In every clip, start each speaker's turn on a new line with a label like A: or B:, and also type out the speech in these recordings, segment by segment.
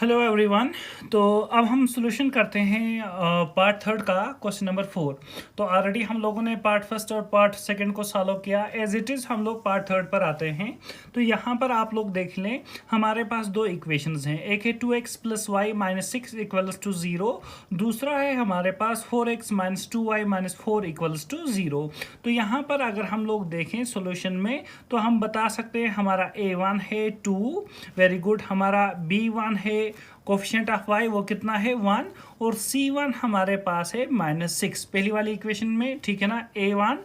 A: Hello everyone. तो अब हम सॉल्यूशन करते हैं पार्ट थर्ड का क्वेश्चन नंबर 4। तो ऑलरेडी हम लोगों ने पार्ट फर्स्ट और पार्ट सेकंड को सॉल्व किया। एज इट इज़ हम लोग पार्ट थर्ड पर आते हैं। तो यहाँ पर आप लोग देख लें, हमारे पास दो इक्वेशंस हैं। एक है 2x + y - 6 = 0। दूसरा है हमारे पास 4x - 2y - 4 = 0। तो यहाँ पर अगर हम लोग देखें सॉल्यूशन में, तो हम बता सकते हैं हमारा a1 है 2, वेरी गुड। हमारा b1 है कोफिशिएंट ऑफ y, वो कितना है 1, और c1 हमारे पास है -6 पहली वाली इक्वेशन में, ठीक है ना। a1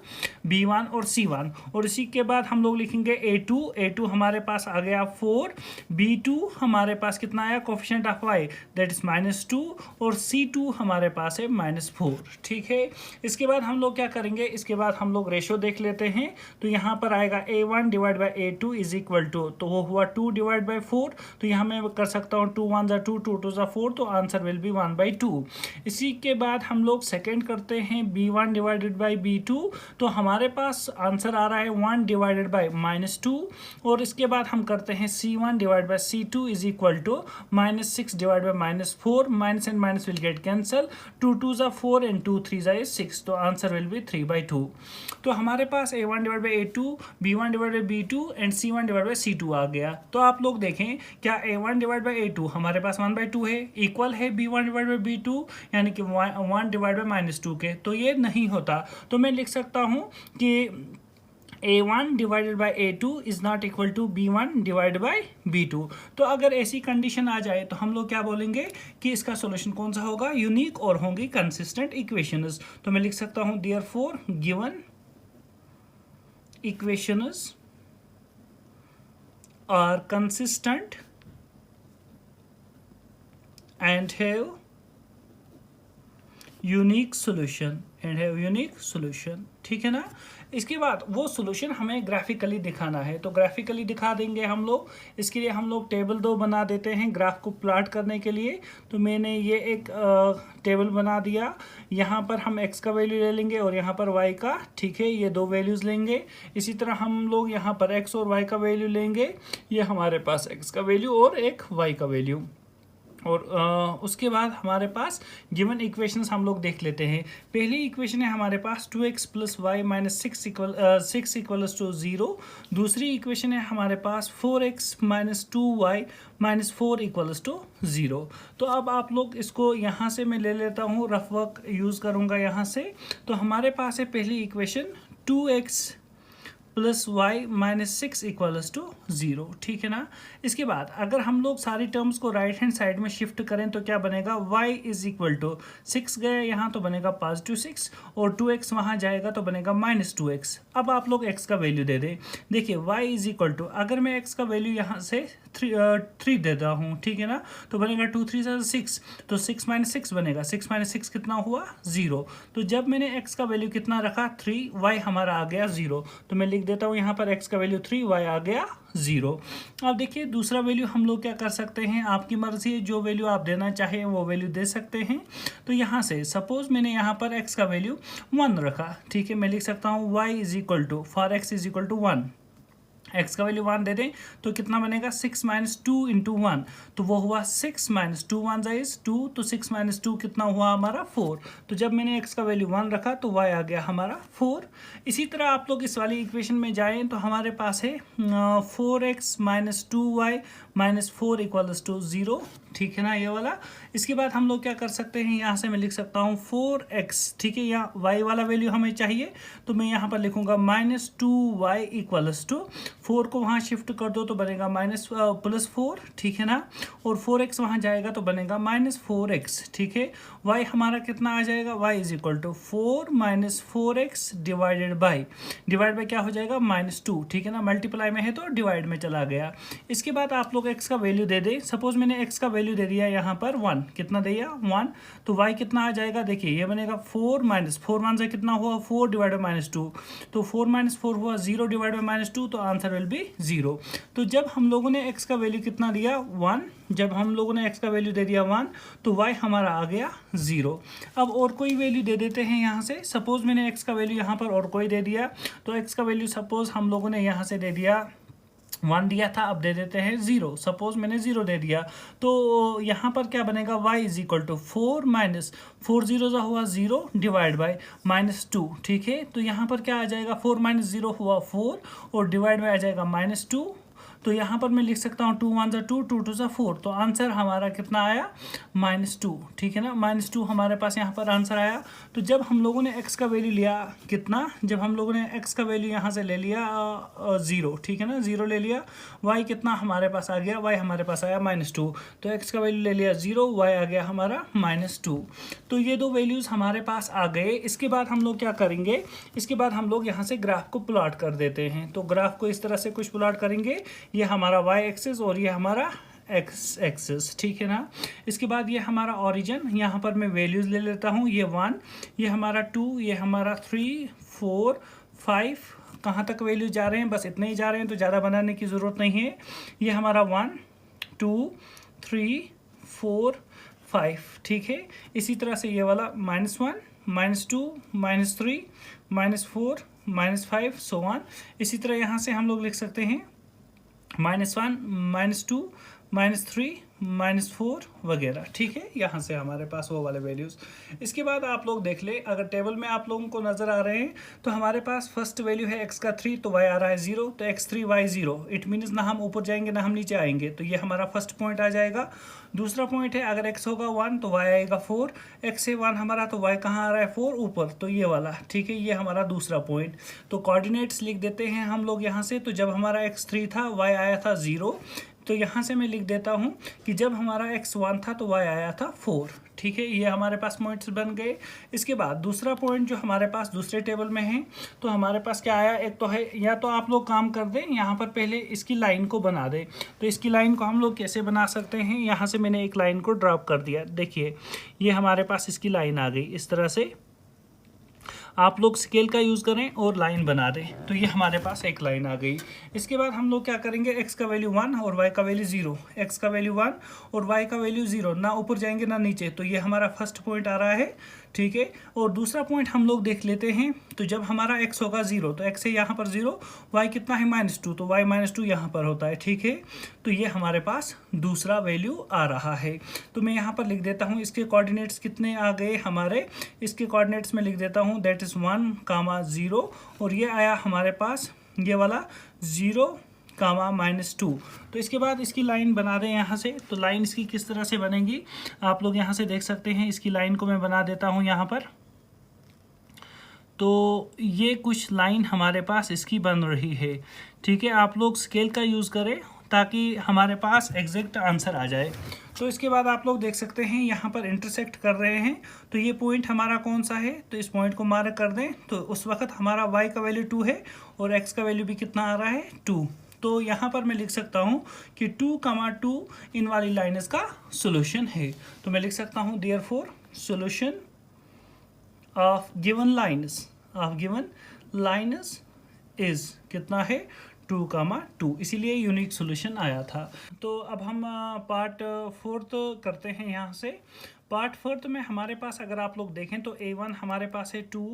A: b1 और c1, और इसी के बाद हम लोग लिखेंगे a2 हमारे पास आ गया 4, b2 हमारे पास कितना आया coefficient of y, that is -2, और c2 हमारे पास है -4, ठीक है। इसके बाद हम लोग क्या करेंगे, इसके बाद हम लोग रेशो देख लेते हैं। तो यहाँ पर आएगा a1 / a2 = तो वो हुआ 2 / 4। तो यहाँ मैं कर सकता हूँ 2 1 = 2, 2 2 = 4, तो आंसर विल बी 1/2। इसी के बाद हम लोग सेकंड करते हैं b1 / b2। तो हमारे पास आंसर आ रहा है 1 / -2, और इसके बाद हम करते हैं c1 / c2 = -6 / -4, minus and minus will get cancel, 2 2 = 4 and 2 3 = 6, तो आंसर विल बी 3/2। तो हमारे पास a1 / a2, b1 / b2 and c1 / c2 आ गया। तो आप लोग देखें, क्या a1 / a2 हमारे पास 1/2 है, इक्वल है b1 / b2, यानी कि 1 / -2 के, तो ये नहीं होता। तो मैं लिख सकता हूँ कि a1 / a2 is not equal to b1 / b2। तो अगर ऐसी कंडीशन आ जाए तो हम लोग क्या बोलेंगे कि इसका सॉल्यूशन कौन सा होगा, यूनिक, और होंगी कंसिस्टेंट इक्वेशंस। तो मैं लिख सकता हूं therefore given equations are consistent and have unique solution, ठीक है ना। इसके बाद वो सॉल्यूशन हमें ग्राफिकली दिखाना है, तो ग्राफिकली दिखा देंगे हम लोग। इसके लिए हम लोग टेबल 2 बना देते हैं ग्राफ को प्लॉट करने के लिए। तो मैंने ये एक टेबल बना दिया। यहाँ पर हम x का वैल्यू ले लेंगे और यहाँ पर y का, ठीक है, ये दो वैल्यूज़ लेंगे। इसी तरह हम लोग यहाँ पर x और y का वैल्यू लेंगे। ये हमारे पास x का वैल्यू और एक y का वैल्यू, और उसके बाद हमारे पास गिवन इक्वेशंस हम लोग देख लेते हैं। पहली इक्वेशन है हमारे पास 2x + y - 6 = 0। दूसरी इक्वेशन है हमारे पास 4x - 2y - 4 = 0। तो अब आप लोग इसको यहाँ से मैं ले लेता हूँ, रफ वर्क यूज़ करूँगा यहाँ से। तो हमारे पास है पहली इक्वेशन 2x + y - 6 = 0, ठीक है ना। इसके बाद अगर हम लोग सारी टर्म्स को राइट हैंड साइड में शिफ्ट करें तो क्या बनेगा, y = 6 गया यहाँ तो बनेगा +6, और 2x वहाँ जाएगा तो बनेगा -2x। अब आप लोग x का वैल्यू दे दें। देखिए y = अगर मैं x का वैल्यू यहाँ से 3 देता हूँ, ठीक है ना, तो बनेगा 2 3 = 6, तो 6 - 6 बनेगा, 6 - 6 कितना हुआ 0। तो जब मैंने x का वैल्यू कितना रखा 3, y हमारा आ गया 0। तो मैं लिख देता हूँ यहाँ पर x का वैल्यू 3, y आ गया 0। अब देखिए दूसरा वैल्यू हम लोग क्या कर सकते हैं, आपकी मर्जी है, जो वैल्यू आप देना चाहें वो वैल्यू दे सकते हैं। तो यहाँ से सपोज मैंने यहाँ पर x का वैल्यू 1 रखा, ठीक है, मैं लिख सकता हूँ y = फॉर x = 1, x का वैल्यू 1 दे दें तो कितना बनेगा 6 - 2 × 1, तो वो हुआ 6 - 2 1 = 2, तो 6 - 2 कितना हुआ हमारा 4। तो जब मैंने x का वैल्यू 1 रखा तो y आ गया हमारा 4। इसी तरह आप लोग इस वाली इक्वेशन में जाएं तो हमारे पास है 4x - 2y - 4 = 0, ठीक है ना, ये वाला। इसके बाद हम लोग क्या कर सकते हैं, यहाँ से मैं लिख सकता हूँ 4x, ठीक है, यहाँ y वाला वैल्यू हमें चाहिए, तो मैं यहाँ पर लिखूँगा -2y = 4 को वहाँ शिफ्ट कर दो तो बनेगा +4, ठीक है ना, और 4x वहाँ जाएगा तो बनेगा -4x, ठीक है। y हमारा कितना आ जाएगा, y = 4 - 4x डिवाइड बाय क्या हो जाएगा -2, ठीक है ना, मल्टीप्लाई में है तो डिवाइड में चला गया। इसके बाद आप लोग x का वैल्यू दे दें। सपोज मैंने x का वैल्यू दे दिया यहाँ पर 1, कितना दिया 1, तो y कितना आ जाएगा, देखिए ये बनेगा 4 - 4 1 से कितना हुआ 4 डिवाइड बाय -2, तो 4 - 4 हुआ 0 डिवाइड बाय -2, तो आंसर विल बी 0। तो जब हम लोगों ने x का वैल्यू कितना दिया 1, जब हम लोगों ने x का वैल्यू दे दिया 1, तो y हमारा आ गया 0। अब और कोई वैल्यू दे देते हैं यहाँ से। सपोज मैंने x का वैल्यू यहाँ पर और कोई दे दिया, तो x का वैल्यू सपोज हम लोगों ने यहाँ से दे दिया 1 दिया था, अब दे देते हैं 0। सपोज मैंने 0 दे दिया, तो यहाँ पर क्या बनेगा, y is equal to 4 minus 4 zero का हुआ 0 डिवाइड बाय -2। ठीक है, तो यहाँ पर क्या आ जाएगा, 4 माइनस 0 हुआ 4 और डिवाइड में आ जाएगा -2। तो यहाँ पर मैं लिख सकता हूँ 2 1 2 2 2 4। तो आंसर हमारा कितना आया, -2। ठीक है ना, -2 हमारे पास यहाँ पर आंसर आया। तो जब हम लोगों ने x का वैल्यू लिया कितना, जब हम लोगों ने x का वैल्यू यहाँ से ले लिया 0, ठीक है ना, 0 ले लिया, y कितना हमारे पास आ गया, y हमारे पास आया -2। तो x का वैल्यू ले लिया 0, y आ गया हमारा -2। तो ये दो वैल्यूज़ हमारे पास आ गए। इसके बाद हम लोग क्या करेंगे, इसके बाद हम लोग यहाँ से ग्राफ को प्लॉट कर देते हैं। तो ग्राफ को इस तरह से कुछ प्लॉट करेंगे, ये हमारा y एक्सिस और ये हमारा x एक्सिस, ठीक है ना। इसके बाद ये हमारा ओरिजिन, यहाँ पर मैं वैल्यूज़ ले लेता हूँ, ये 1, ये हमारा 2, ये हमारा 3 4 5, कहाँ तक वैल्यूज जा रहे हैं, बस इतने ही जा रहे हैं, तो ज़्यादा बनाने की ज़रूरत नहीं है। ये हमारा 1 2 3 4 5, ठीक है। इसी तरह से ये वाला -1 -2 -3 -4 -5 सो ऑन। इसी तरह यहाँ से हम लोग लिख सकते हैं -1 -2 -3 -4 वगैरह, ठीक है। यहाँ से हमारे पास वो वाले वैल्यूज़। इसके बाद आप लोग देख ले, अगर टेबल में आप लोगों को नज़र आ रहे हैं, तो हमारे पास फर्स्ट वैल्यू है x का 3, तो y आ रहा है 0, तो x3 y 0। इट मीन्स ना हम ऊपर जाएंगे ना हम नीचे आएंगे, तो ये हमारा फर्स्ट पॉइंट आ जाएगा। दूसरा पॉइंट है, अगर x होगा 1 तो y आएगा 4, x से 1 हमारा, तो y कहाँ आ रहा है 4 ऊपर, तो ये वाला, ठीक है, ये हमारा दूसरा पॉइंट। तो कोऑर्डिनेट्स लिख देते हैं हम लोग यहाँ से। तो जब हमारा x3 था, y आया था 0, तो यहाँ से मैं लिख देता हूँ कि जब हमारा x1 था तो y आया था 4, ठीक है। ये हमारे पास पॉइंट्स बन गए। इसके बाद दूसरा पॉइंट जो हमारे पास दूसरे टेबल में है, तो हमारे पास क्या आया, एक तो है, या तो आप लोग काम कर दें, यहाँ पर पहले इसकी लाइन को बना दें। तो इसकी लाइन को हम लोग कैसे बना सकते हैं, यहाँ से मैंने एक लाइन को ड्रॉप कर दिया, देखिए ये हमारे पास इसकी लाइन आ गई। इस तरह से आप लोग स्केल का यूज़ करें और लाइन बना दें, तो ये हमारे पास एक लाइन आ गई। इसके बाद हम लोग क्या करेंगे, x का वैल्यू 1 और y का वैल्यू 0, x का वैल्यू 1 और y का वैल्यू 0, ना ऊपर जाएंगे ना नीचे, तो ये हमारा फर्स्ट पॉइंट आ रहा है, ठीक है। और दूसरा पॉइंट हम लोग देख लेते हैं। तो जब हमारा x होगा 0, तो x है यहाँ पर 0, y कितना है -2, तो y -2 यहाँ पर होता है, ठीक है। तो ये हमारे पास दूसरा वैल्यू आ रहा है। तो मैं यहाँ पर लिख देता हूँ, इसके कोऑर्डिनेट्स कितने आ गए हमारे, इसके कोऑर्डिनेट्स में लिख देता हूँ, दैट इज़ 1 0, और ये आया हमारे पास ये वाला 0 -2। तो इसके बाद इसकी लाइन बना दें यहाँ से। तो लाइन इसकी किस तरह से बनेगी, आप लोग यहाँ से देख सकते हैं। इसकी लाइन को मैं बना देता हूँ यहाँ पर। तो ये कुछ लाइन हमारे पास इसकी बन रही है, ठीक है। आप लोग स्केल का यूज़ करें ताकि हमारे पास एग्जैक्ट आंसर आ जाए। तो इसके बाद आप लोग देख सकते हैं यहाँ पर इंटरसेक्ट कर रहे हैं। तो ये पॉइंट हमारा कौन सा है, तो इस पॉइंट को मार्क कर दें। तो उस वक्त हमारा y का वैल्यू 2 है और x का वैल्यू भी कितना आ रहा है 2। तो यहाँ पर मैं लिख सकता हूँ कि 2, 2 इन वाली लाइन इसका सोल्यूशन है। तो मैं लिख सकता हूँ therefore solution of given lines is कितना है 2, 2, इसीलिए यूनिक सोल्यूशन आया था। तो अब हम पार्ट 4 करते हैं यहाँ से। पार्ट 4 में हमारे पास अगर आप लोग देखें तो A1 हमारे पास है 2,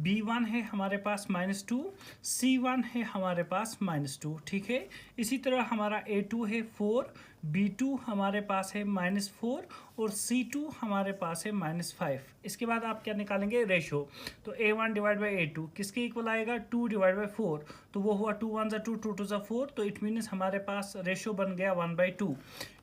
A: B1 है हमारे पास -2, C1 है हमारे पास -2, ठीक है। इसी तरह हमारा A2 है 4, B2 हमारे पास है -4 और C2 हमारे पास है -5। इसके बाद आप क्या निकालेंगे, रेशो। तो A1 डिवाइड बाई A2 किसके इक्वल आएगा, 2 डिवाइड बाई 4, तो वो हुआ 2 1 2 2 2 4, तो इट मीन्स हमारे पास रेशो बन गया 1/2।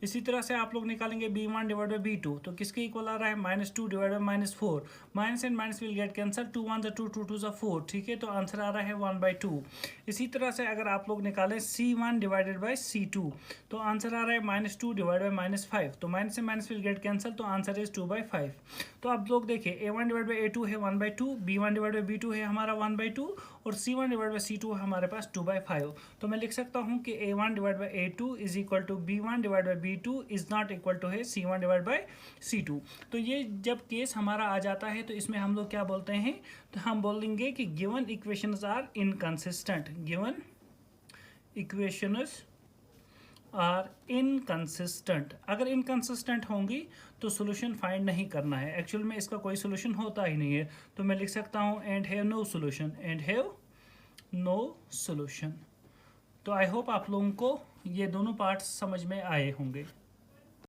A: इसी तरह से आप लोग निकालेंगे B1 डिवाइड बाई B2, तो किसके इक्वल आ रहा है, -2 divide by -4, minus and minus will get cancel, 2 1 2 2 2 4, ठीक है। तो आंसर आ रहा है 1/2। इसी तरह से अगर आप लोग निकालें C1 डिवाइडेड बाई C2, तो आंसर आ रहा है -2 डिवाइड बाई -5, तो माइनस से माइनस विल गेट कैंसल, तो आंसर इज 2/5। तो आप लोग देखिए A1 डिवाइड बाई A2 है 1/2, B1 डिवाइड बाई B2 है हमारा 1/2 और C1 डिवाइड बाई C2 है हमारे पास 2/5। तो मैं लिख सकता हूँ कि A1 divide by A2 is equal to B1 divide by B2 is not equal to है C1 डिवाइड बाई C2। तो ये जब केस हमारा आ जाता है तो इसमें हम लोग क्या बोलते हैं, तो हम बोलेंगे कि given equations are inconsistent, given equations are inconsistent. अगर इनकंसिस्टेंट होंगी तो सोल्यूशन फाइंड नहीं करना है, एक्चुअल में इसका कोई सोल्यूशन होता ही नहीं है। तो मैं लिख सकता हूँ and have no solution, and have no solution. तो आई होप आप लोगों को ये दोनों पार्ट्स समझ में आए होंगे।